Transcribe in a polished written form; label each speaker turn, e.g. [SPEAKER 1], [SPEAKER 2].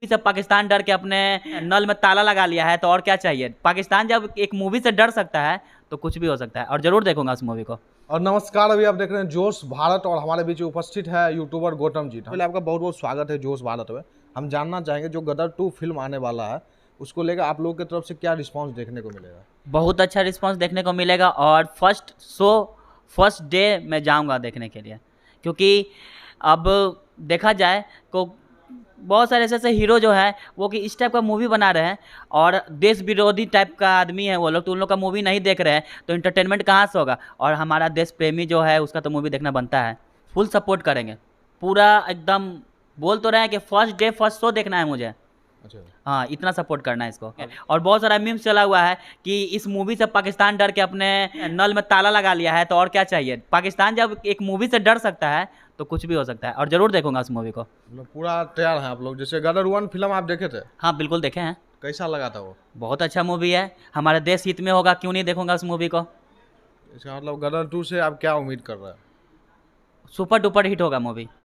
[SPEAKER 1] सब पाकिस्तान डर के अपने नल में ताला लगा लिया है, तो और क्या चाहिए। पाकिस्तान जब एक मूवी से डर सकता है तो कुछ भी हो सकता है, और जरूर देखूंगा उस मूवी को।
[SPEAKER 2] और नमस्कार, अभी आप देख रहे हैं जोश भारत और हमारे बीच उपस्थित है यूट्यूबर गौतम जी। पहले आपका बहुत बहुत स्वागत है जोश भारत में। हम जानना चाहेंगे जो गदर 2 फिल्म आने वाला है उसको लेकर आप लोगों की तरफ से क्या रिस्पांस देखने को मिलेगा?
[SPEAKER 1] बहुत अच्छा रिस्पांस देखने को मिलेगा, और फर्स्ट डे मैं जाऊंगा देखने के लिए, क्योंकि अब देखा जाए तो बहुत सारे ऐसे ऐसे हीरो जो है वो कि इस टाइप का मूवी बना रहे हैं, और देश विरोधी टाइप का आदमी है वो लोग, तो उन लोग का मूवी नहीं देख रहे हैं, तो इंटरटेनमेंट कहाँ से होगा। और हमारा देश प्रेमी जो है उसका तो मूवी देखना बनता है। फुल सपोर्ट करेंगे, पूरा एकदम। बोल तो रहे हैं कि फर्स्ट डे फर्स्ट शो देखना है मुझे।
[SPEAKER 2] अच्छा।
[SPEAKER 1] हाँ, इतना सपोर्ट करना है इसको। और बहुत सारा मीम्स चला हुआ है कि इस मूवी से पाकिस्तान डर के अपने नल में ताला लगा लिया है, तो और क्या चाहिए। पाकिस्तान जब एक मूवी से डर सकता है तो कुछ भी हो सकता है, और जरूर देखूंगा उस मूवी को।
[SPEAKER 2] मतलब पूरा तैयार है आप लोग। जैसे गदर 1 फिल्म आप देखे थे,
[SPEAKER 1] हाँ बिल्कुल देखे हैं।
[SPEAKER 2] कैसा लगा था वो?
[SPEAKER 1] बहुत अच्छा मूवी है, हमारे देश हित में होगा, क्यों नहीं देखूंगा उस मूवी को।
[SPEAKER 2] इसका मतलब गदर 2 से आप क्या उम्मीद कर रहे हैं?
[SPEAKER 1] सुपर डुपर हिट होगा मूवी।